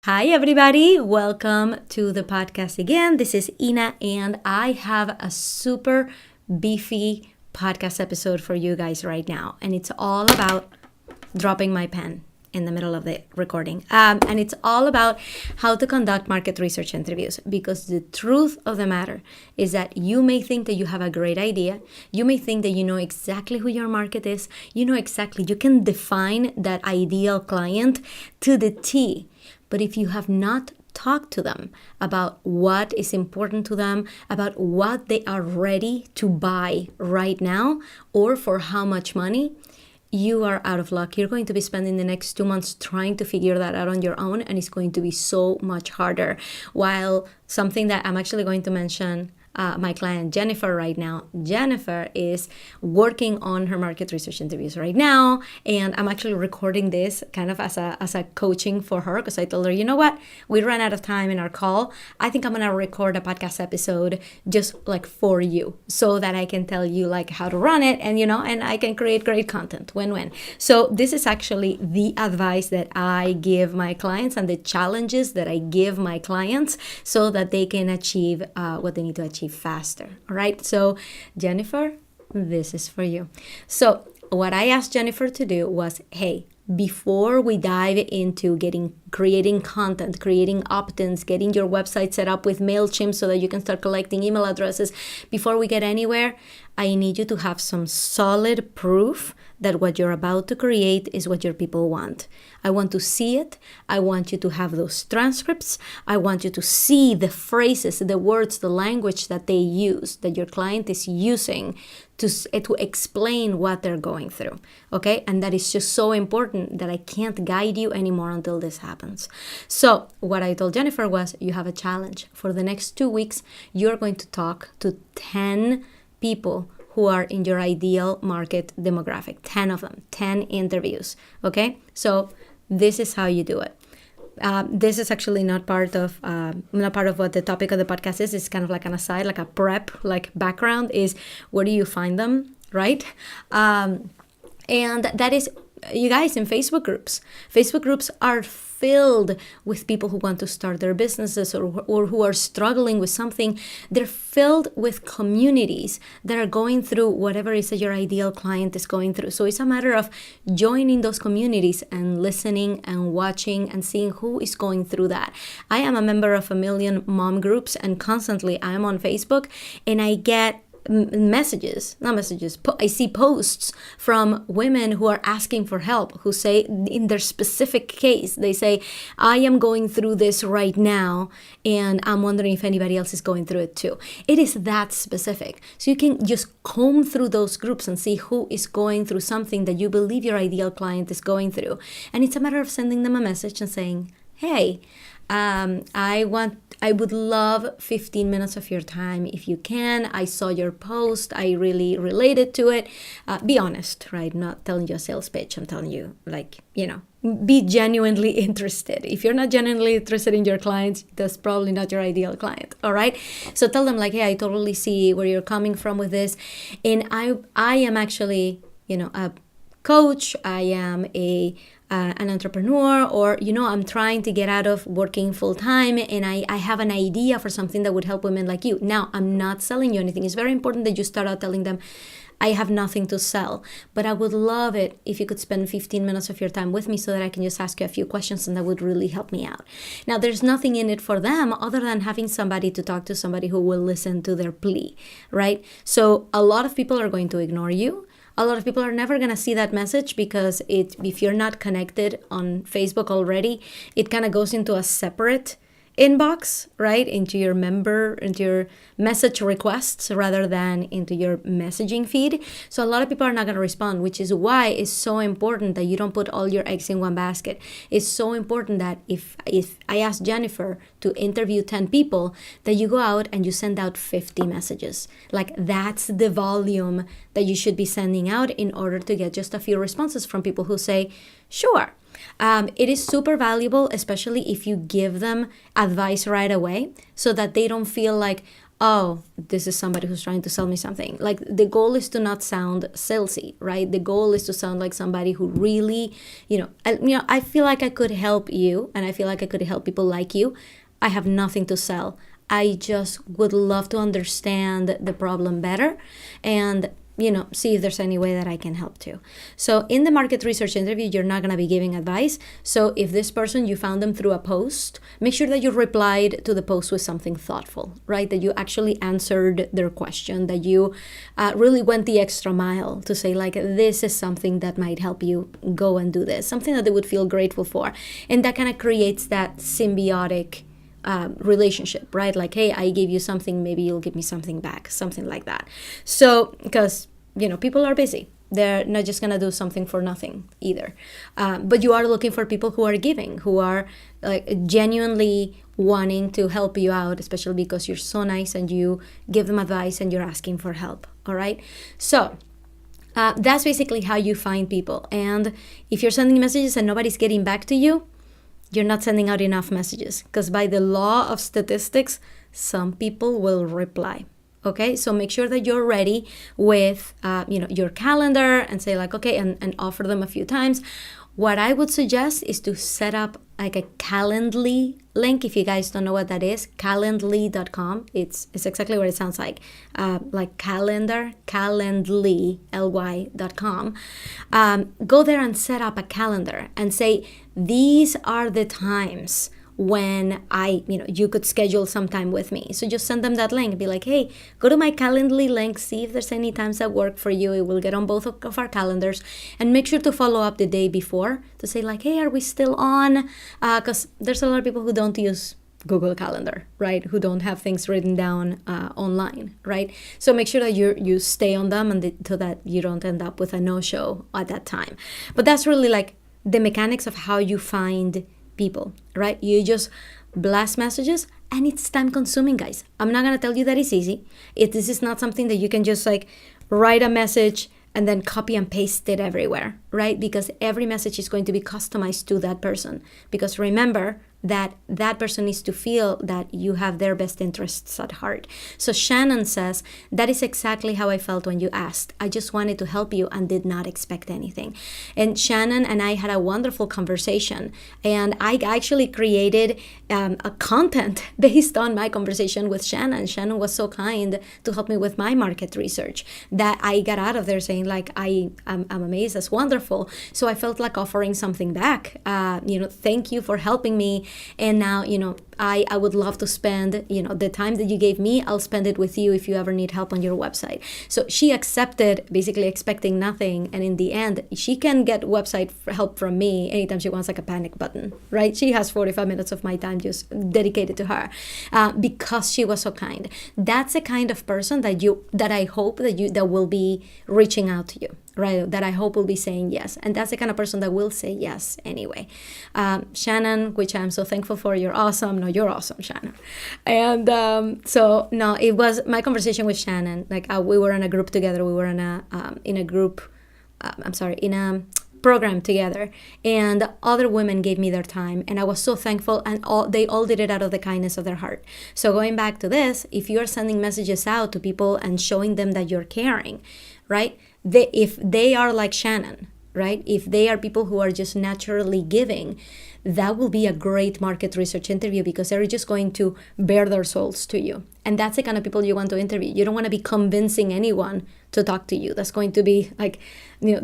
Hi, everybody. Welcome to the podcast again. This is Ina, and I have a super beefy podcast episode for you guys right now. And it's all about dropping my pen in the middle of the recording. And it's all about how to conduct market research interviews, because the truth of the matter is that you may think that you have a great idea. You may think that you know exactly who your market is. You know exactly, you can define that ideal client to the T. But if you have not talked to them about what is important to them, about what they are ready to buy right now, or for how much money, you are out of luck. You're going to be spending the next 2 months trying to figure that out on your own, and it's going to be so much harder. While something that I'm actually going to mention my client Jennifer right now. Jennifer is working on her market research interviews right now, and I'm actually recording this kind of as a coaching for her, because I told her, you know what, we ran out of time in our call. I think I'm gonna record a podcast episode just like for you, so that I can tell you like how to run it, and and I can create great content. Win-win. So this is actually the advice that I give my clients and the challenges that I give my clients so that they can achieve what they need to achieve faster. All right. So Jennifer, this is for you. So what I asked Jennifer to do was, hey, before we dive into creating content, creating opt-ins, getting your website set up with MailChimp so that you can start collecting email addresses, before we get anywhere, I need you to have some solid proof that what you're about to create is what your people want. I want to see it. I want you to have those transcripts. I want you to see the phrases, the words, the language that they use, that your client is using to explain what they're going through. Okay? And that is just so important that I can't guide you anymore until this happens. So what I told Jennifer was, you have a challenge. For the next 2 weeks, you're going to talk to 10 people who are in your ideal market demographic, 10 of them, 10 interviews, okay? So this is how you do it. This is actually not part of what the topic of the podcast is. It's kind of like an aside, like a prep, like background is, where do you find them, right? And that is, you guys, in Facebook groups. Facebook groups are filled with people who want to start their businesses or who are struggling with something. They're filled with communities that are going through whatever it is that your ideal client is going through. So it's a matter of joining those communities and listening and watching and seeing who is going through that. I am a member of a million mom groups, and constantly I'm on Facebook, and I get I see posts from women who are asking for help, who say in their specific case, they say, I am going through this right now, and I'm wondering if anybody else is going through it too. It is that specific. So you can just comb through those groups and see who is going through something that you believe your ideal client is going through. And it's a matter of sending them a message and saying, hey, I would love 15 minutes of your time if you can. I saw your post. I really related to it. Be honest, right? Not telling you a sales pitch. I'm telling you, be genuinely interested. If you're not genuinely interested in your clients, that's probably not your ideal client. All right. So tell them hey, I totally see where you're coming from with this. And I am actually, a coach. I am an entrepreneur, or I'm trying to get out of working full-time, and I have an idea for something that would help women like you. Now, I'm not selling you anything. It's very important that you start out telling them, I have nothing to sell, but I would love it if you could spend 15 minutes of your time with me so that I can just ask you a few questions, and that would really help me out. Now, there's nothing in it for them other than having somebody to talk to, somebody who will listen to their plea, right? So a lot of people are going to ignore you. A lot of people are never going to see that message, because if you're not connected on Facebook already, it kind of goes into a separate inbox, right? Into your message requests rather than into your messaging feed. So a lot of people are not going to respond, which is why it's so important that you don't put all your eggs in one basket. It's so important that if I ask Jennifer to interview 10 people, that you go out and you send out 50 messages. Like, that's the volume that you should be sending out in order to get just a few responses from people who say, sure. It is super valuable, especially if you give them advice right away, so that they don't feel like, oh, this is somebody who's trying to sell me something. Like, the goal is to not sound salesy, right? The goal is to sound like somebody who really, I feel like I could help you, and I feel like I could help people like you. I have nothing to sell. I just would love to understand the problem better and see if there's any way that I can help too. So in the market research interview, you're not going to be giving advice. So if this person, you found them through a post, make sure that you replied to the post with something thoughtful, right? That you actually answered their question, that you really went the extra mile to say, like, this is something that might help you go and do this, something that they would feel grateful for. And that kind of creates that symbiotic relationship, right? Like, hey, I gave you something, maybe you'll give me something back, something like that. So, because, people are busy. They're not just going to do something for nothing either. But you are looking for people who are giving, who are like genuinely wanting to help you out, especially because you're so nice and you give them advice and you're asking for help. All right. So that's basically how you find people. And if you're sending messages and nobody's getting back to you, you're not sending out enough messages, because by the law of statistics, some people will reply. Okay, so make sure that you're ready with your calendar and say, like, okay, and offer them a few times. What I would suggest is to set up like a Calendly link. If you guys don't know what that is, calendly.com. It's exactly what it sounds like calendar, Calendly, ly.com. Go there and set up a calendar and say, these are the times when you could schedule some time with me. So just send them that link. Be like, hey, go to my Calendly link, see if there's any times that work for you. It will get on both of our calendars. And make sure to follow up the day before to say, like, hey, are we still on? Because there's a lot of people who don't use Google Calendar, right? Who don't have things written down online, right? So make sure that you stay on them so that you don't end up with a no-show at that time. But that's really like the mechanics of how you find people, right? You just blast messages, and it's time consuming, guys. I'm not gonna tell you that it's easy. This is not something that you can just like write a message and then copy and paste it everywhere, right? Because every message is going to be customized to that person. Because remember that person needs to feel that you have their best interests at heart. So Shannon says, that is exactly how I felt when you asked. I just wanted to help you and did not expect anything. And Shannon and I had a wonderful conversation. And I actually created a content based on my conversation with Shannon. Shannon was so kind to help me with my market research that I got out of there saying, like, I'm amazed. That's wonderful. So I felt like offering something back. Thank you for helping me. And now, I would love to spend, the time that you gave me, I'll spend it with you if you ever need help on your website. So she accepted, basically expecting nothing. And in the end, she can get website help from me anytime she wants, like a panic button, right? She has 45 minutes of my time just dedicated to her because she was so kind. That's the kind of person that I hope that will be reaching out to you, right? That I hope will be saying yes. And that's the kind of person that will say yes anyway. Shannon, which I'm so thankful for, you're awesome. No, you're awesome, Shannon. And it was my conversation with Shannon. Like we were in a group together. We were in a program together, and other women gave me their time, and I was so thankful, and they all did it out of the kindness of their heart. So going back to this, if you're sending messages out to people and showing them that you're caring, right? If they are like Shannon, right? If they are people who are just naturally giving, that will be a great market research interview because they're just going to bare their souls to you. And that's the kind of people you want to interview. You don't want to be convincing anyone to talk to you. That's going to be like,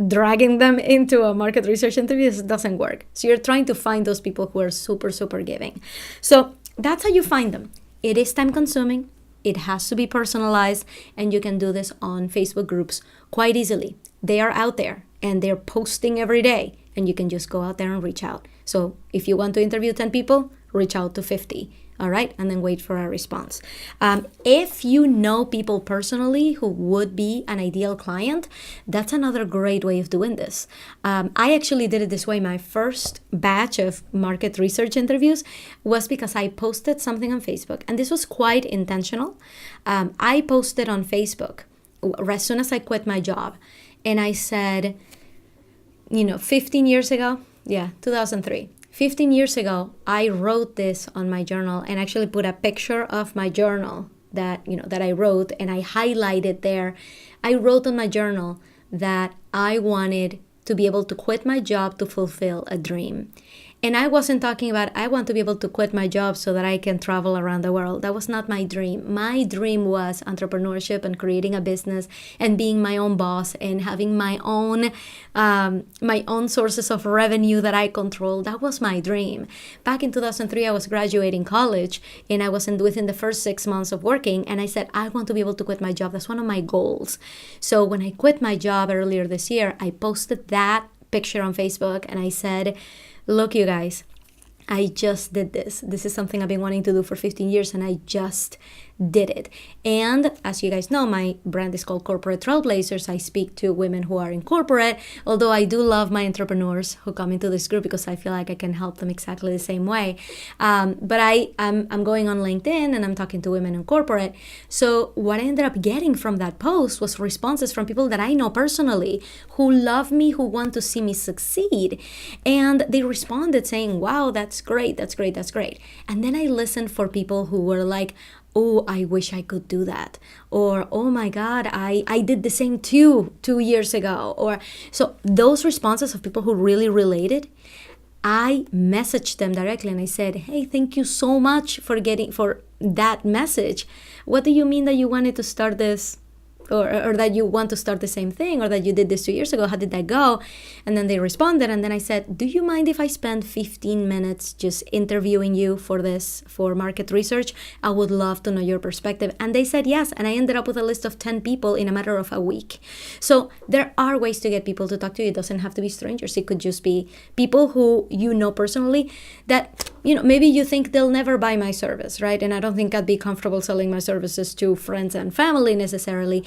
dragging them into a market research interview. This doesn't work. So you're trying to find those people who are super, super giving. So that's how you find them. It is time consuming. It has to be personalized, and you can do this on Facebook groups quite easily. They are out there and they're posting every day, and you can just go out there and reach out. So if you want to interview 10 people, reach out to 50, all right? And then wait for a response. If you know people personally who would be an ideal client, that's another great way of doing this. I actually did it this way. My first batch of market research interviews was because I posted something on Facebook, and this was quite intentional. I posted on Facebook as soon as I quit my job, and I said, 15 years ago, 2003. 15 years ago, I wrote this on my journal and actually put a picture of my journal that I wrote, and I highlighted there. I wrote on my journal that I wanted to be able to quit my job to fulfill a dream. And I wasn't talking about I want to be able to quit my job so that I can travel around the world. That was not my dream. My dream was entrepreneurship and creating a business and being my own boss and having my own sources of revenue that I control. That was my dream. Back in 2003, I was graduating college, and I was within the first 6 months of working, and I said, I want to be able to quit my job. That's one of my goals. So when I quit my job earlier this year, I posted that picture on Facebook, and I said, look, you guys, I just did this. This is something I've been wanting to do for 15 years, and I just did it. And as you guys know, my brand is called Corporate Trailblazers. I speak to women who are in corporate, although I do love my entrepreneurs who come into this group because I feel like I can help them exactly the same way. But I'm going on LinkedIn and I'm talking to women in corporate. So what I ended up getting from that post was responses from people that I know personally who love me, who want to see me succeed. And they responded saying, wow, that's great, that's great, that's great. And then I listened for people who were like, oh, I wish I could do that. Or, oh my God, I did the same too 2 years ago. Or so those responses of people who really related, I messaged them directly and I said, hey, thank you so much for that message. What do you mean that you wanted to start this? Or that you want to start the same thing, or that you did this 2 years ago? How did that go? And then they responded, and then I said, do you mind if I spend 15 minutes just interviewing you for market research? I would love to know your perspective. And they said yes, and I ended up with a list of 10 people in a matter of a week. So there are ways to get people to talk to you. It doesn't have to be strangers. It could just be people who you know personally that, maybe you think they'll never buy my service, right? And I don't think I'd be comfortable selling my services to friends and family necessarily.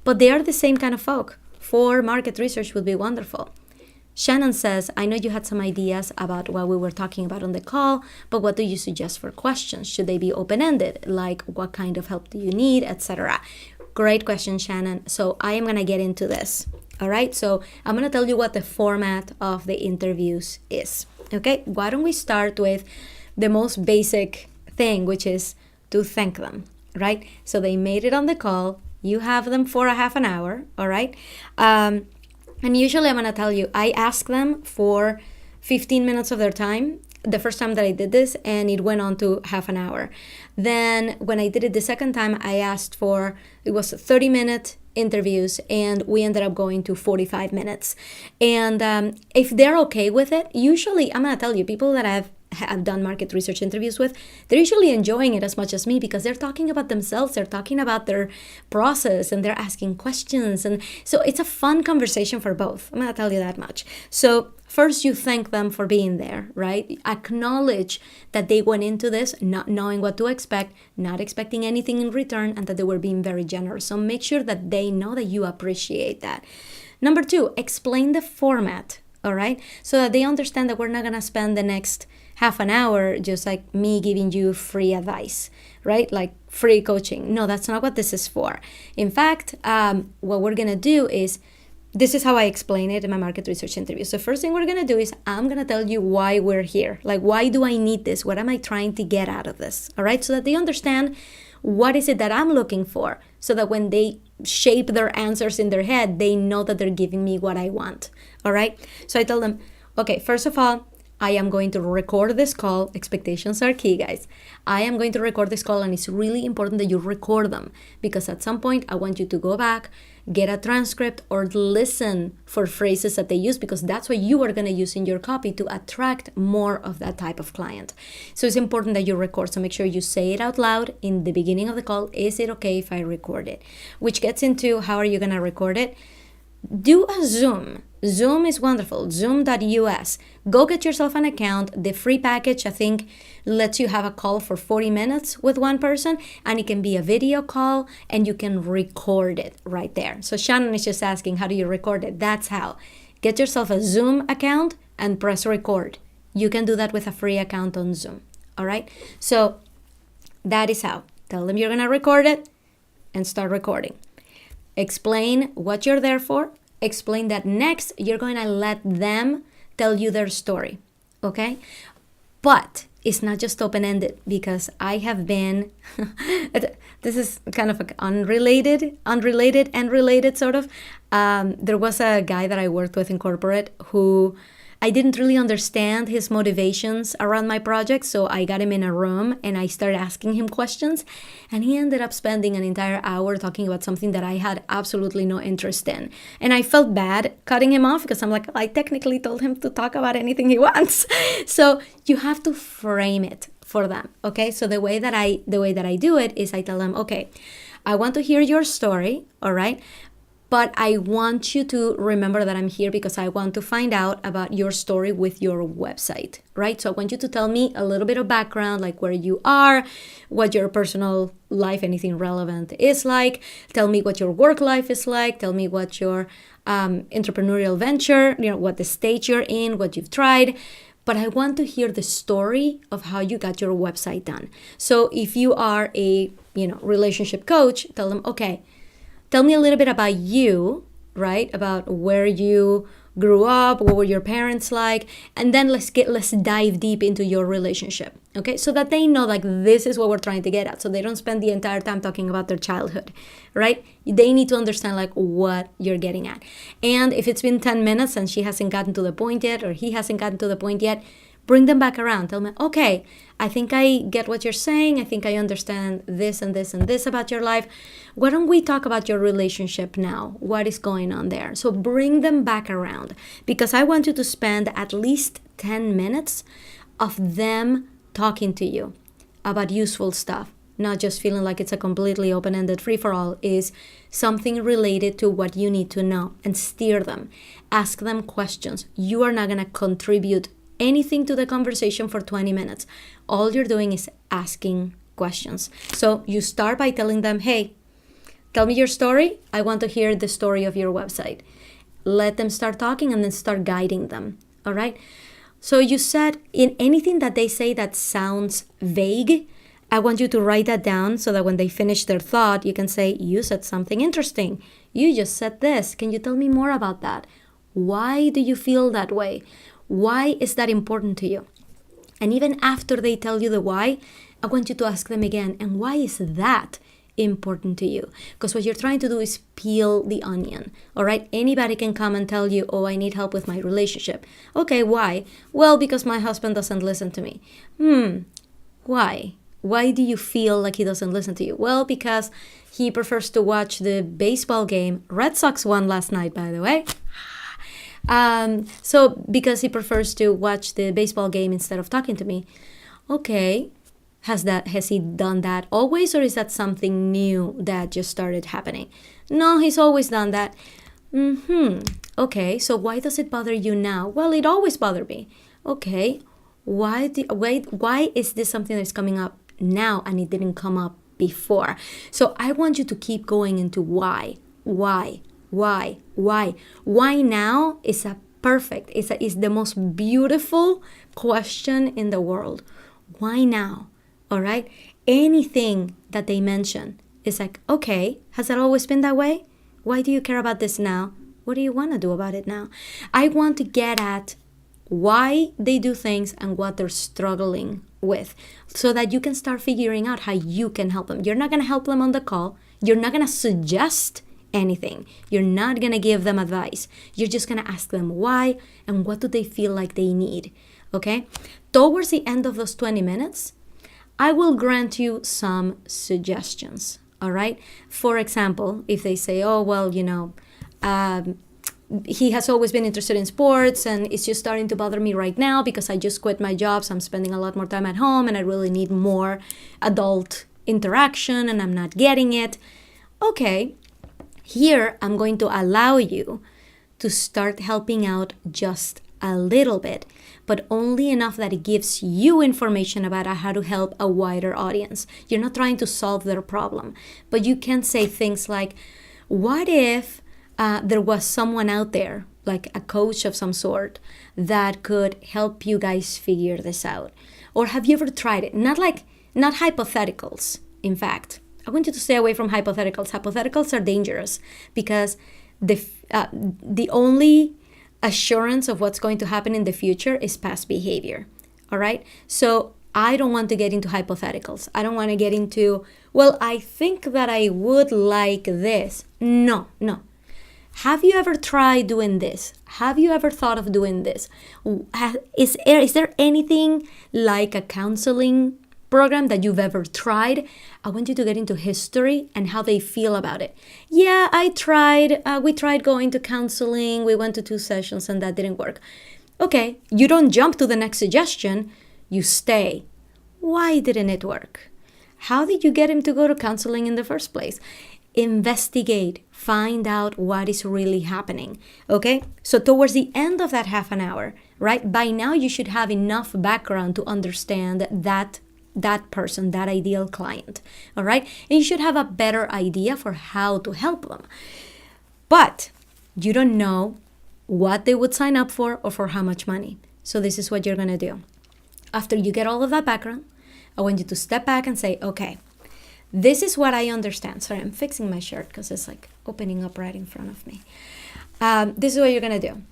But they are the same kind of folk. For market research would be wonderful. Shannon says, I know you had some ideas about what we were talking about on the call, but what do you suggest for questions? Should they be open-ended? Like, what kind of help do you need, etc.? Great question, Shannon. So I am going to get into this. All right. So I'm going to tell you what the format of the interviews is. Okay. Why don't we start with the most basic thing, which is to thank them, right? So they made it on the call. You have them for a half an hour, all right? And usually I'm going to tell you, I ask them for 15 minutes of their time the first time that I did this, and it went on to half an hour. Then when I did it the second time, I asked it was 30-minute interviews, and we ended up going to 45 minutes. And if they're okay with it, usually, I'm going to tell you, people that I've done market research interviews with, they're usually enjoying it as much as me because they're talking about themselves, they're talking about their process, and they're asking questions. And so it's a fun conversation for both. I'm going to tell you that much. So first, you thank them for being there, right? Acknowledge that they went into this not knowing what to expect, not expecting anything in return, and that they were being very generous. So make sure that they know that you appreciate that. Number 2, explain the format, all right? So that they understand that we're not going to spend the next half an hour just like me giving you free advice, right? Like free coaching. No, that's not what this is for. In fact, what we're going to do is, this is how I explain it in my market research interview. So first thing we're going to do is I'm going to tell you why we're here. Like, why do I need this? What am I trying to get out of this? All right. So that they understand what is it that I'm looking for, so that when they shape their answers in their head, they know that they're giving me what I want. All right. So I tell them, okay, first of all, I am going to record this call. Expectations are key, guys. I am going to record this call, and it's really important that you record them, because at some point I want you to go back, get a transcript, or listen for phrases that they use, because that's what you are going to use in your copy to attract more of that type of client. So it's important that you record. So make sure you say it out loud in the beginning of the call. Is it okay if I record it? Which gets into how are you going to record it? Do a Zoom. Zoom is wonderful. Zoom.us. Go get yourself an account. The free package, I think, lets you have a call for 40 minutes with one person, and it can be a video call, and you can record it right there. So Shannon is just asking, how do you record it? That's how. Get yourself a Zoom account and press record. You can do that with a free account on Zoom. All right? So that is how. Tell them you're going to record it and start recording. Explain what you're there for. Explain that next you're going to let them tell you their story, okay? But it's not just open-ended, because I have been, this is kind of like unrelated and related sort of. There was a guy that I worked with in corporate who I didn't really understand his motivations around my project, so I got him in a room and I started asking him questions, and he ended up spending an entire hour talking about something that I had absolutely no interest in. And I felt bad cutting him off, because I'm like, I technically told him to talk about anything he wants. So you have to frame it for them, okay? So the way that I do it is I tell them, okay, I want to hear your story, all right? But I want you to remember that I'm here because I want to find out about your story with your website, right? So I want you to tell me a little bit of background, like where you are, what your personal life, anything relevant is like. Tell me what your work life is like. Tell me what your entrepreneurial venture, what the stage you're in, what you've tried. But I want to hear the story of how you got your website done. So if you are a, relationship coach, tell them, okay, tell me a little bit about you, right? About where you grew up, what were your parents like, and then let's dive deep into your relationship, okay? So that they know, like, this is what we're trying to get at. So they don't spend the entire time talking about their childhood, right? They need to understand, like, what you're getting at. And if it's been 10 minutes and she hasn't gotten to the point yet, or he hasn't gotten to the point yet, bring them back around. Tell them, okay, I think I get what you're saying. I think I understand this and this and this about your life. Why don't we talk about your relationship now? What is going on there? So bring them back around, because I want you to spend at least 10 minutes of them talking to you about useful stuff, not just feeling like it's a completely open-ended free-for-all. Is something related to what you need to know, and steer them. Ask them questions. You are not going to contribute anything to the conversation for 20 minutes. All you're doing is asking questions. So you start by telling them, hey, tell me your story. I want to hear the story of your website. Let them start talking and then start guiding them. All right. So you said, in anything that they say that sounds vague, I want you to write that down so that when they finish their thought, you can say, you said something interesting. You just said this. Can you tell me more about that? Why do you feel that way? Why is that important to you? And even after they tell you the why, I want you to ask them again, and why is that important to you? Because what you're trying to do is peel the onion, all right? Anybody can come and tell you, oh, I need help with my relationship. Okay, why? Well, because my husband doesn't listen to me. Why? Why do you feel like he doesn't listen to you? Well, because he prefers to watch the baseball game. Red Sox won last night, by the way. So because he prefers to watch the baseball game instead of talking to me. Okay. Has he done that always, or is that something new that just started happening? No, he's always done that. Okay. So why does it bother you now? Well, it always bothered me. Okay. Why is this something that's coming up now and it didn't come up before? So I want you to keep going into why. Why now is the most beautiful question in the world. Why now? All right. Anything that they mention is like, okay, has that always been that way? Why do you care about this now? What do you want to do about it now? I want to get at why they do things and what they're struggling with, so that you can start figuring out how you can help them. You're not going to help them on the call. You're not going to suggest anything. You're not going to give them advice. You're just going to ask them why and what do they feel like they need. Okay? Towards the end of those 20 minutes, I will grant you some suggestions. All right? For example, if they say, oh, well, he has always been interested in sports and it's just starting to bother me right now because I just quit my job, so I'm spending a lot more time at home and I really need more adult interaction and I'm not getting it. Okay. Here, I'm going to allow you to start helping out just a little bit, but only enough that it gives you information about how to help a wider audience. You're not trying to solve their problem, but you can say things like, what if there was someone out there, like a coach of some sort, that could help you guys figure this out? Or have you ever tried it? Not hypotheticals, in fact. I want you to stay away from hypotheticals. Hypotheticals are dangerous because the only assurance of what's going to happen in the future is past behavior. All right? So I don't want to get into hypotheticals. I don't want to get into, well, I think that I would like this. No. Have you ever tried doing this? Have you ever thought of doing this? Is there anything like a counseling program that you've ever tried? I want you to get into history and how they feel about it. Yeah, I tried. We tried going to counseling. We went to 2 sessions and that didn't work. Okay, you don't jump to the next suggestion. You stay. Why didn't it work? How did you get him to go to counseling in the first place? Investigate. Find out what is really happening. Okay? So towards the end of that half an hour, right? By now you should have enough background to understand that person, that ideal client. All right? And you should have a better idea for how to help them. But you don't know what they would sign up for or for how much money. So this is what you're going to do. After you get all of that background, I want you to step back and say, okay, this is what I understand. Sorry, I'm fixing my shirt because it's like opening up right in front of me. This is what you're going to do.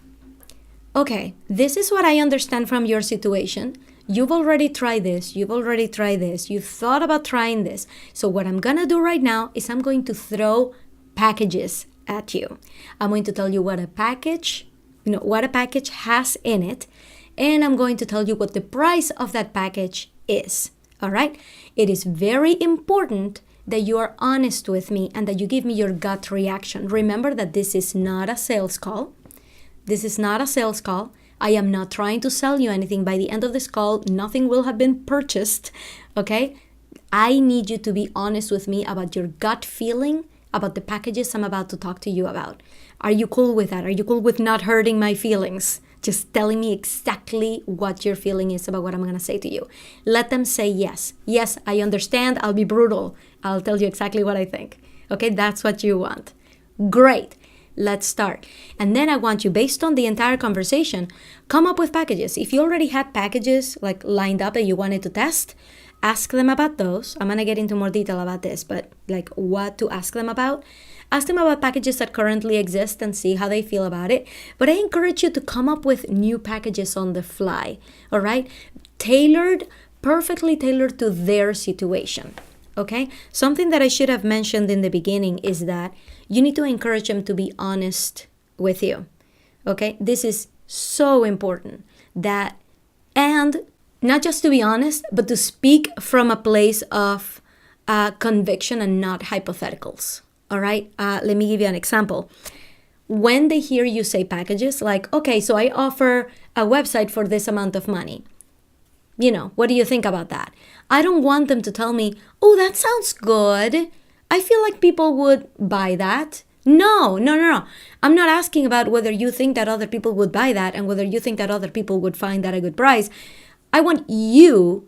Okay, this is what I understand from your situation. You've already tried this. You've already tried this. You've thought about trying this. So what I'm going to do right now is I'm going to throw packages at you. I'm going to tell you what a package has in it. And I'm going to tell you what the price of that package is. All right? It is very important that you are honest with me and that you give me your gut reaction. Remember that this is not a sales call. This is not a sales call. I am not trying to sell you anything. By the end of this call, nothing will have been purchased. Okay? I need you to be honest with me about your gut feeling about the packages I'm about to talk to you about. Are you cool with that? Are you cool with not hurting my feelings? Just telling me exactly what your feeling is about what I'm going to say to you. Let them say yes. Yes, I understand. I'll be brutal. I'll tell you exactly what I think. Okay, that's what you want. Great. Let's start. And then I want you, based on the entire conversation, come up with packages. If you already had packages like lined up that you wanted to test, ask them about those. I'm going to get into more detail about this, but like what to ask them about. Ask them about packages that currently exist and see how they feel about it. But I encourage you to come up with new packages on the fly, all right? Perfectly tailored to their situation, okay? Something that I should have mentioned in the beginning is that you need to encourage them to be honest with you, okay? This is so important and not just to be honest, but to speak from a place of conviction and not hypotheticals. All right, let me give you an example. When they hear you say packages, like, okay, so I offer a website for this amount of money. What do you think about that? I don't want them to tell me, oh, that sounds good. I feel like people would buy that. No. I'm not asking about whether you think that other people would buy that and whether you think that other people would find that a good price. I want you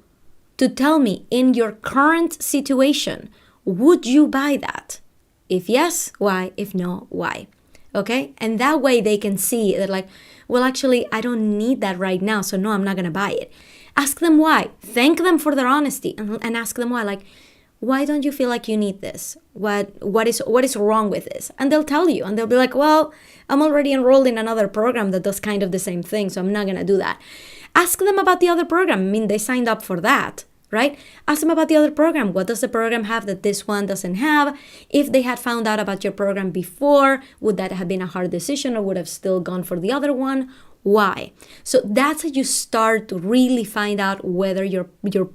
to tell me in your current situation, would you buy that? If yes, why? If no, why? Okay? And that way they can see that like, well, actually, I don't need that right now, so no, I'm not going to buy it. Ask them why. Thank them for their honesty and ask them why. Like, why don't you feel like you need this? What is wrong with this? And they'll tell you and they'll be like, well, I'm already enrolled in another program that does kind of the same thing, so I'm not going to do that. Ask them about the other program. I mean, they signed up for that. Right? Ask them about the other program. What does the program have that this one doesn't have? If they had found out about your program before, would that have been a hard decision or would have still gone for the other one? Why? So that's how you start to really find out whether your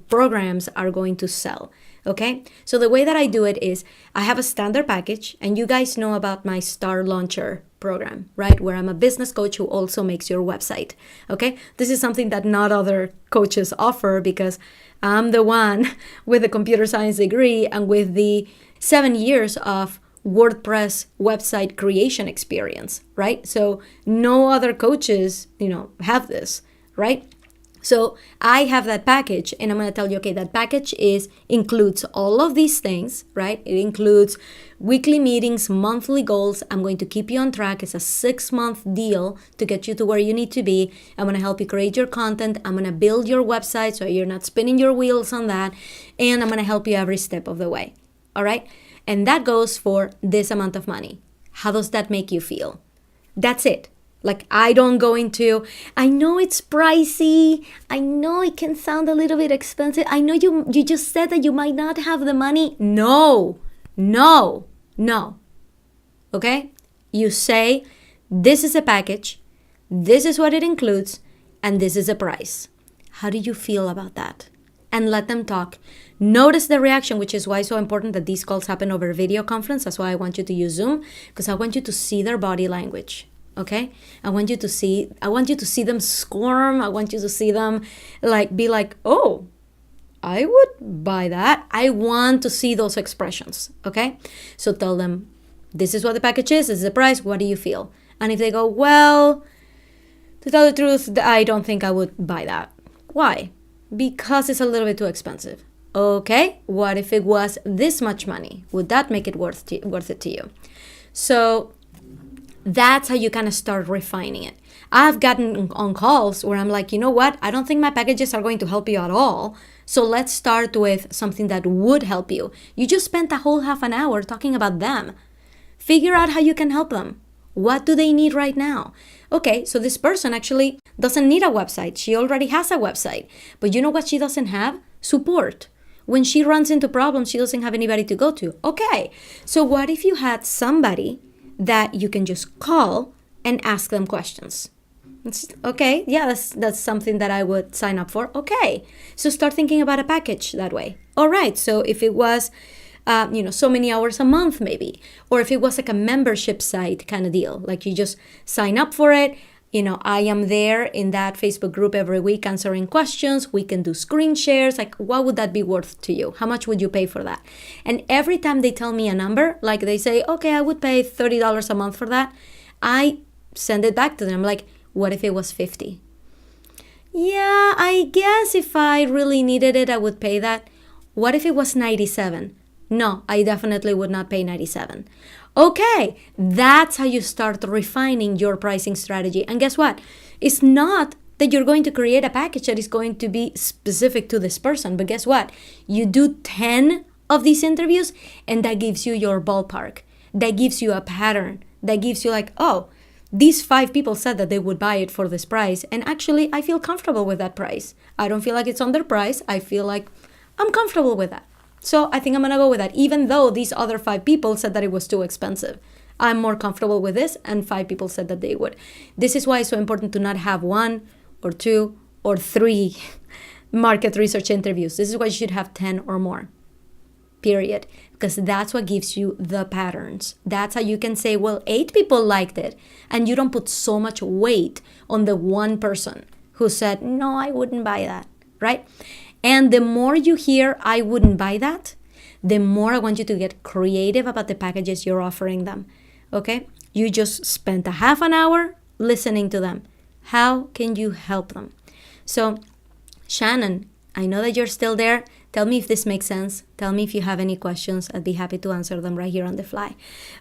programs are going to sell. Okay? So the way that I do it is I have a standard package, and you guys know about my Star Launcher program, right? Where I'm a business coach who also makes your website. Okay? This is something that not other coaches offer because I'm the one with a computer science degree and with the 7 years of WordPress website creation experience, right? So no other coaches, have this, right? So I have that package and I'm going to tell you, okay, that package includes all of these things, right? It includes weekly meetings, monthly goals. I'm going to keep you on track. It's a 6-month deal to get you to where you need to be. I'm going to help you create your content. I'm going to build your website so you're not spinning your wheels on that. And I'm going to help you every step of the way. All right? And that goes for this amount of money. How does that make you feel? That's it. Like, I don't go into, I know it's pricey. I know it can sound a little bit expensive. I know you just said that you might not have the money. No. Okay? You say, this is a package, this is what it includes, and this is a price. How do you feel about that? And let them talk. Notice the reaction, which is why it's so important that these calls happen over video conference. That's why I want you to use Zoom, because I want you to see their body language. Okay? I want you to see them squirm. I want you to see them be like, oh, I would buy that. I want to see those expressions. Okay? So tell them, this is what the package is, this is the price, what do you feel? And if they go, well, to tell the truth, I don't think I would buy that. Why? Because it's a little bit too expensive. Okay, what if it was this much money? Would that make it worth it to you? So that's how you kind of start refining it. I've gotten on calls where I'm like, you know what? I don't think my packages are going to help you at all. So let's start with something that would help you. You just spent a whole half an hour talking about them. Figure out how you can help them. What do they need right now? Okay, so this person actually doesn't need a website. She already has a website. But you know what she doesn't have? Support. When she runs into problems, she doesn't have anybody to go to. Okay, so what if you had somebody that you can just call and ask them questions? Okay, yeah, that's something that I would sign up for. Okay, so start thinking about a package that way. All right, so if it was so many hours a month maybe, or if it was like a membership site kind of deal, like you just sign up for it. I am there in that Facebook group every week answering questions. We can do screen shares. Like, what would that be worth to you? How much would you pay for that? And every time they tell me a number, like they say, okay, I would pay $30 a month for that, I send it back to them. Like, what if it was 50? Yeah, I guess if I really needed it, I would pay that. What if it was 97? No, I definitely would not pay 97. Okay, that's how you start refining your pricing strategy. And guess what? It's not that you're going to create a package that is going to be specific to this person. But guess what? You do 10 of these interviews and that gives you your ballpark. That gives you a pattern. That gives you like, oh, these 5 people said that they would buy it for this price. And actually, I feel comfortable with that price. I don't feel like it's underpriced. I feel like I'm comfortable with that. So I think I'm going to go with that, even though these other 5 people said that it was too expensive. I'm more comfortable with this, and 5 people said that they would. This is why it's so important to not have 1 or 2 or 3 market research interviews. This is why you should have 10 or more, period. Because that's what gives you the patterns. That's how you can say, well, 8 people liked it, and you don't put so much weight on the one person who said, no, I wouldn't buy that, right? And the more you hear, I wouldn't buy that, the more I want you to get creative about the packages you're offering them, okay? You just spent a half an hour listening to them. How can you help them? So, Shannon, I know that you're still there. Tell me if this makes sense. Tell me if you have any questions. I'd be happy to answer them right here on the fly.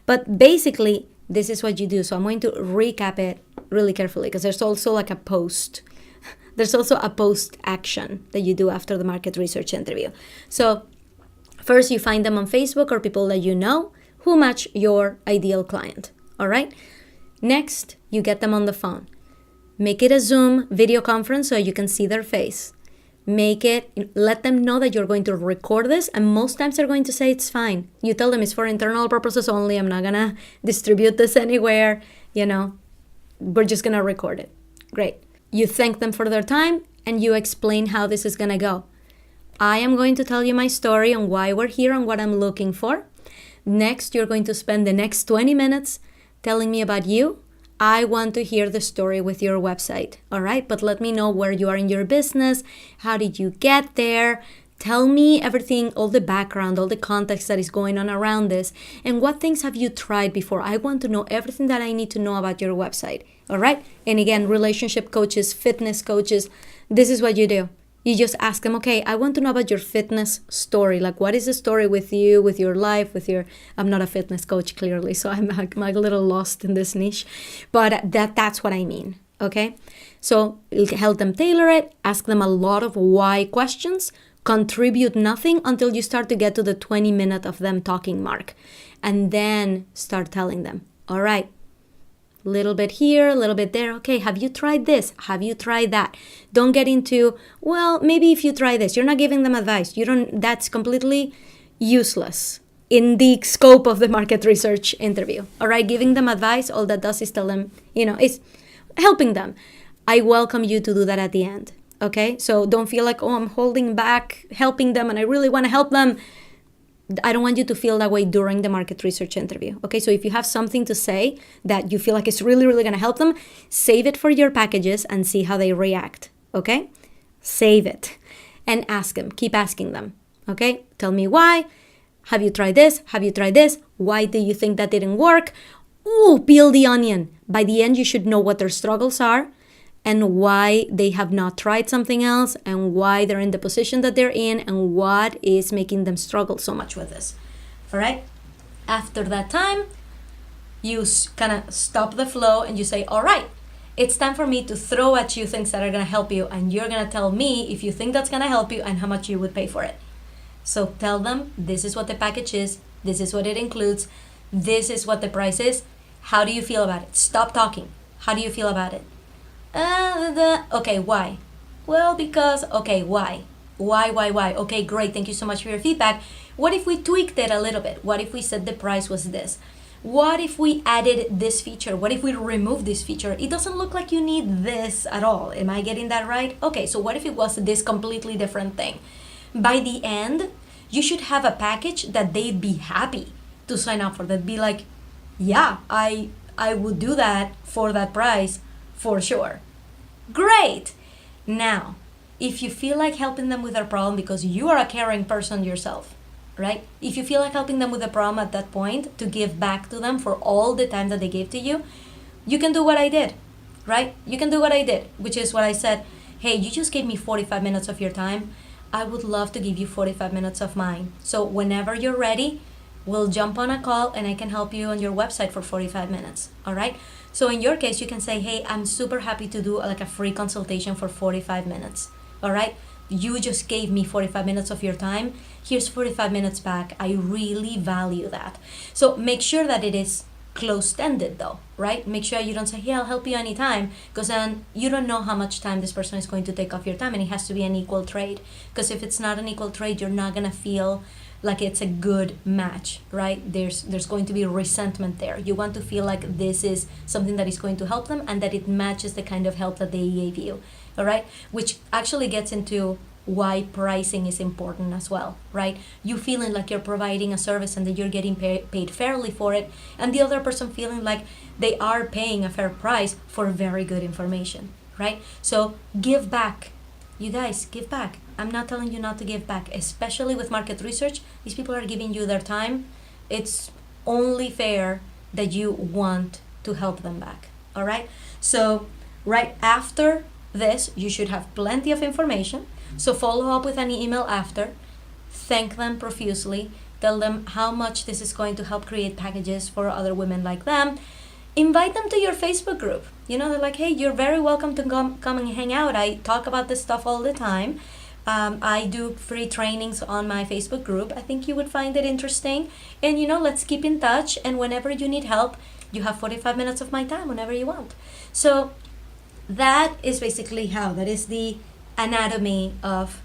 But basically, this is what you do. So I'm going to recap it really carefully because there's also like a post. There's also a post action that you do after the market research interview. So first you find them on Facebook or people that you know who match your ideal client. All right. Next, you get them on the phone. Make it a Zoom video conference so you can see their face. Let them know that you're going to record this, and most times they're going to say it's fine. You tell them it's for internal purposes only. I'm not gonna distribute this anywhere. We're just gonna record it. Great. You thank them for their time and you explain how this is gonna go. I am going to tell you my story on why we're here and what I'm looking for. Next, you're going to spend the next 20 minutes telling me about you. I want to hear the story with your website, all right? But let me know where you are in your business. How did you get there? Tell me everything, all the background, all the context that is going on around this. And what things have you tried before? I want to know everything that I need to know about your website, all right? And again, relationship coaches, fitness coaches, this is what you do. You just ask them, okay, I want to know about your fitness story. Like, what is the story with you, with your life, I'm not a fitness coach, clearly, so I'm a little lost in this niche. But that's what I mean, okay? So help them tailor it, ask them a lot of why questions, contribute nothing until you start to get to the 20-minute of them talking mark. And then start telling them, all right, Little bit here, a little bit there. Okay, have you tried this? Have you tried that? Don't get into, well, maybe if you try this. You're not giving them advice. That's completely useless in the scope of the market research interview. All right, giving them advice, all that does is tell them, it's helping them. I welcome you to do that at the end. Okay, so don't feel like, oh, I'm holding back helping them and I really want to help them. I don't want you to feel that way during the market research interview. Okay, so if you have something to say that you feel like it's really, really going to help them, save it for your packages and see how they react. Okay, save it and ask them. Keep asking them. Okay, tell me why. Have you tried this? Have you tried this? Why do you think that didn't work? Ooh, peel the onion. By the end, you should know what their struggles are and why they have not tried something else and why they're in the position that they're in and what is making them struggle so much with this. All right? After that time, you kind of stop the flow and you say, all right, it's time for me to throw at you things that are going to help you, and you're going to tell me if you think that's going to help you and how much you would pay for it. So tell them, this is what the package is, this is what it includes, this is what the price is. How do you feel about it? Stop talking. How do you feel about it? Okay, why? Well, because, okay, why? Why? Okay, great, thank you so much for your feedback. What if we tweaked it a little bit? What if we said the price was this? What if we added this feature? What if we removed this feature? It doesn't look like you need this at all. Am I getting that right? Okay, so what if it was this completely different thing? By the end, you should have a package that they'd be happy to sign up for. That'd be like, yeah, I would do that for that price for sure. Great. Now, if you feel like helping them with their problem because you are a caring person yourself, right? If you feel like helping them with a problem at that point to give back to them for all the time that they gave to you, you can do what I did, right? You can do what I did, which is what I said. Hey, you just gave me 45 minutes of your time. I would love to give you 45 minutes of mine. So whenever you're ready, we'll jump on a call and I can help you on your website for 45 minutes, all right? So in your case, you can say, hey, I'm super happy to do like a free consultation for 45 minutes, all right? You just gave me 45 minutes of your time. Here's 45 minutes back. I really value that. So make sure that it is closed-ended though, right? Make sure you don't say, hey, I'll help you anytime, because then you don't know how much time this person is going to take off your time, and it has to be an equal trade. Because if it's not an equal trade, you're not gonna feel like it's a good match, right? There's going to be resentment there. You want to feel like this is something that is going to help them and that it matches the kind of help that they gave you, all right? Which actually gets into why pricing is important as well, right? You feeling like you're providing a service and that you're getting paid fairly for it, and the other person feeling like they are paying a fair price for very good information, right? So give back. You guys, give back. I'm not telling you not to give back, especially with market research. These people are giving you their time. It's only fair that you want to help them back, all right? So right after this, you should have plenty of information. So follow up with an email after, thank them profusely, tell them how much this is going to help create packages for other women like them. Invite them to your Facebook group. You know, they're like, hey, you're very welcome to come and hang out. I talk about this stuff all the time. I do free trainings on my Facebook group. I think you would find it interesting. And, you know, let's keep in touch. And whenever you need help, you have 45 minutes of my time whenever you want. So that is basically that is the anatomy of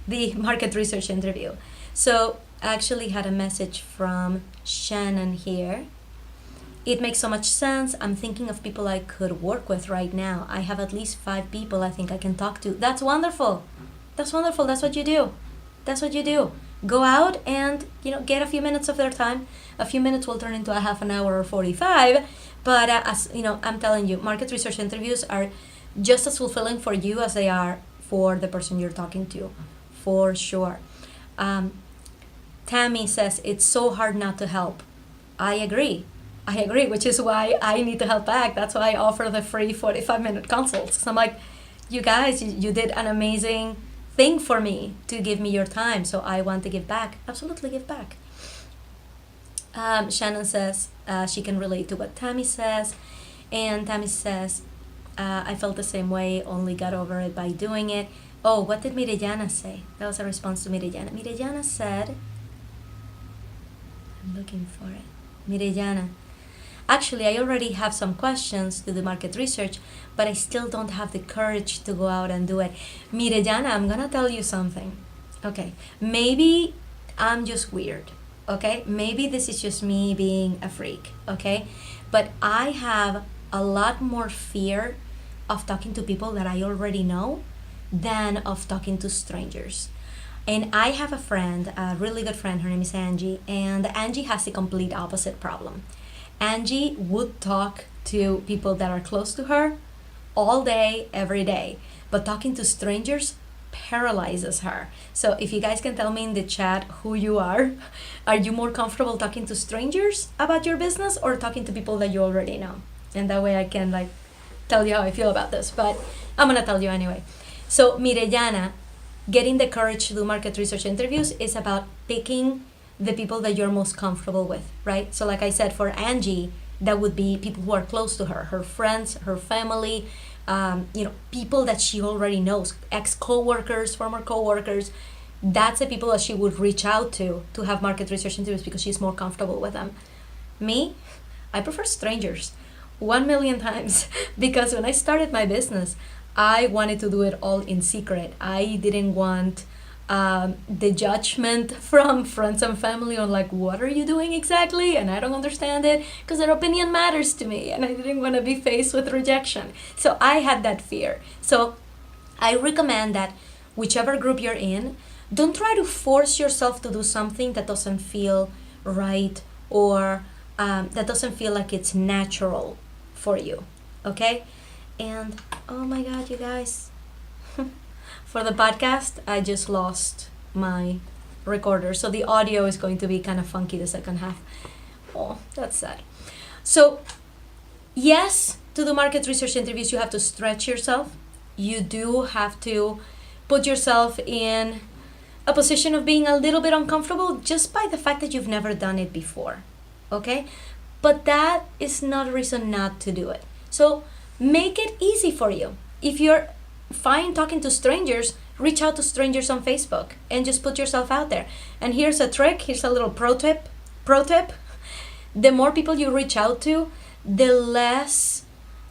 the market research interview. So I actually had a message from Shannon here. It makes so much sense. I'm thinking of people I could work with right now. I have at least 5 people I think I can talk to. That's wonderful. That's wonderful. That's what you do. That's what you do. Go out and, you know, get a few minutes of their time. A few minutes will turn into a half an hour or 45. But as you know, I'm telling you, market research interviews are just as fulfilling for you as they are for the person you're talking to, for sure. Tammy says, it's so hard not to help. I agree, which is why I need to help back. That's why I offer the free 45-minute consults. So I'm like, you guys, you did an amazing thing for me to give me your time, so I want to give back. Absolutely give back. Shannon says she can relate to what Tammy says. And Tammy says, I felt the same way, only got over it by doing it. Oh, what did Mirellana say? That was a response to Mirellana. Mirellana said, I'm looking for it. Mirellana, Actually, I already have some questions to do market research, but I still don't have the courage to go out and do it. Mirellana, I'm gonna tell you something. Okay, maybe I'm just weird. Okay, maybe this is just me being a freak. Okay, but I have a lot more fear of talking to people that I already know than of talking to strangers. And I have a friend, a really good friend, her name is Angie, and Angie has the complete opposite problem. Angie would talk to people that are close to her all day, every day, but talking to strangers paralyzes her. So if you guys can tell me in the chat who you are you more comfortable talking to strangers about your business or talking to people that you already know? And that way I can like tell you how I feel about this, but I'm gonna tell you anyway. So Mirellana, getting the courage to do market research interviews is about picking the people that you're most comfortable with, right? So like I said, for Angie, that would be people who are close to her friends, her family, people that she already knows, ex-coworkers, former coworkers. That's the people that she would reach out to have market research interviews because she's more comfortable with them. Me, I prefer strangers 1,000,000 times because when I started my business, I wanted to do it all in secret. I didn't want the judgment from friends and family on like, what are you doing exactly? And I don't understand it because their opinion matters to me and I didn't want to be faced with rejection. So I had that fear. So I recommend that whichever group you're in, don't try to force yourself to do something that doesn't feel right or that doesn't feel like it's natural for you, okay? And oh my god, you guys, for the podcast, I just lost my recorder, so the audio is going to be kind of funky the second half. Oh, that's sad. So yes, to do market research interviews, you have to stretch yourself. You do have to put yourself in a position of being a little bit uncomfortable just by the fact that you've never done it before, okay? But that is not a reason not to do it. So make it easy for you. If you're fine talking to strangers, reach out to strangers on Facebook and just put yourself out there. And here's a trick, here's a little pro tip. The more people you reach out to, the less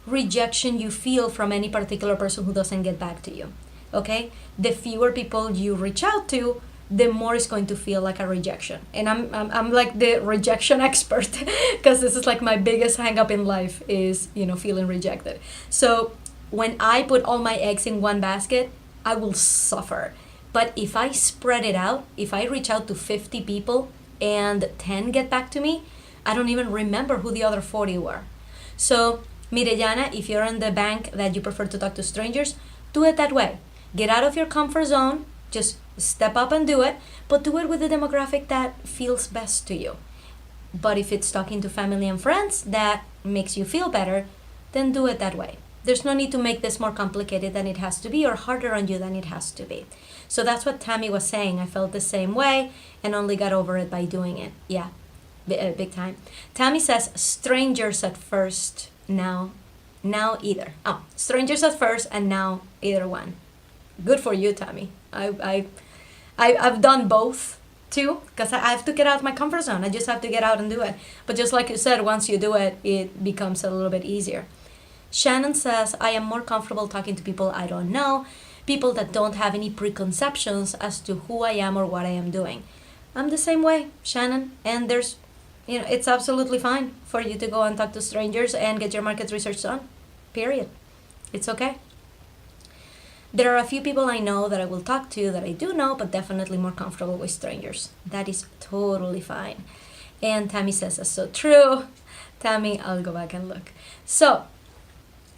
rejection you feel from any particular person who doesn't get back to you. Okay? The fewer people you reach out to, the more it's going to feel like a rejection. And I'm like the rejection expert because this is like my biggest hang up in life is, feeling rejected. So when I put all my eggs in one basket, I will suffer. But if I spread it out, if I reach out to 50 people and 10 get back to me, I don't even remember who the other 40 were. So Mirellana, if you're in the bank that you prefer to talk to strangers, do it that way. Get out of your comfort zone, just step up and do it, but do it with the demographic that feels best to you. But if it's talking to family and friends that makes you feel better, then do it that way. There's no need to make this more complicated than it has to be or harder on you than it has to be. So that's what Tammy was saying. I felt the same way and only got over it by doing it. Yeah, big time. Tammy says strangers at first, now either. Oh, strangers at first and now either one. Good for you, Tammy. I've done both too because I have to get out of my comfort zone. I just have to get out and do it. But just like you said, once you do it, it becomes a little bit easier. Shannon says, I am more comfortable talking to people I don't know, people that don't have any preconceptions as to who I am or what I am doing. I'm the same way, Shannon, and there's, it's absolutely fine for you to go and talk to strangers and get your market research done, period. It's okay. There are a few people I know that I will talk to that I do know, but definitely more comfortable with strangers. That is totally fine. And Tammy says that's so true. Tammy, I'll go back and look. So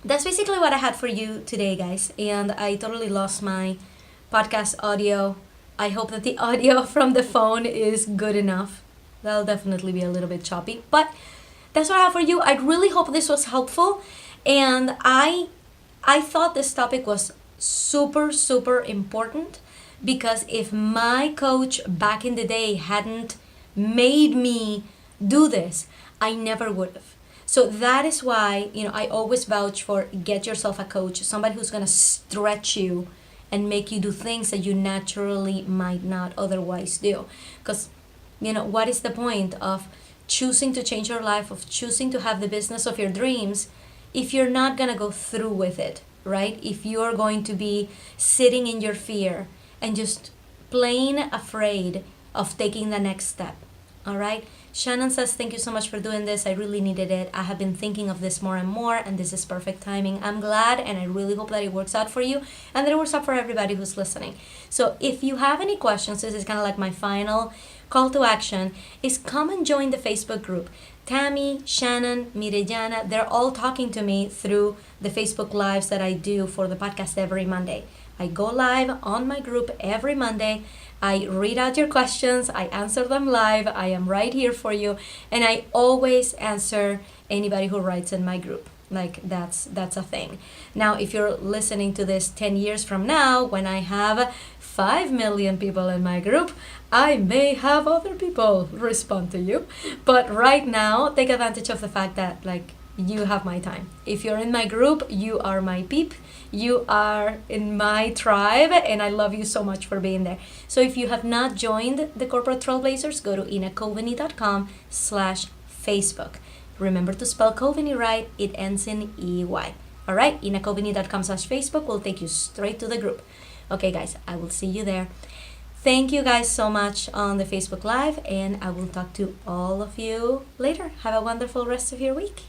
that's basically what I had for you today, guys. And I totally lost my podcast audio. I hope that the audio from the phone is good enough. That'll definitely be a little bit choppy, but that's what I have for you. I really hope this was helpful. And I thought this topic was super, super important because if my coach back in the day hadn't made me do this, I never would have. So that is why, I always vouch for get yourself a coach, somebody who's going to stretch you and make you do things that you naturally might not otherwise do. Because, what is the point of choosing to change your life, of choosing to have the business of your dreams, if you're not going to go through with it, right? If you're going to be sitting in your fear and just plain afraid of taking the next step. All right. Shannon says, thank you so much for doing this. I really needed it. I have been thinking of this more and more, and this is perfect timing. I'm glad, and I really hope that it works out for you and that it works out for everybody who's listening. So if you have any questions, this is kind of like my final call to action, is come and join the Facebook group. Tammy, Shannon, Mirejana, they're all talking to me through the Facebook Lives that I do for the podcast every Monday. I go live on my group every Monday. I read out your questions. I answer them live. I am right here for you. And I always answer anybody who writes in my group. Like that's a thing. Now, if you're listening to this 10 years from now, when I have 5 million people in my group, I may have other people respond to you. But right now, take advantage of the fact that like you have my time. If you're in my group, you are my peep. You are in my tribe, and I love you so much for being there. So if you have not joined the Corporate Trailblazers, go to inacoveney.com/Facebook. Remember to spell Coveney right. It ends in EY. All right, inacoveney.com/Facebook will take you straight to the group. Okay, guys, I will see you there. Thank you guys so much on the Facebook Live, and I will talk to all of you later. Have a wonderful rest of your week.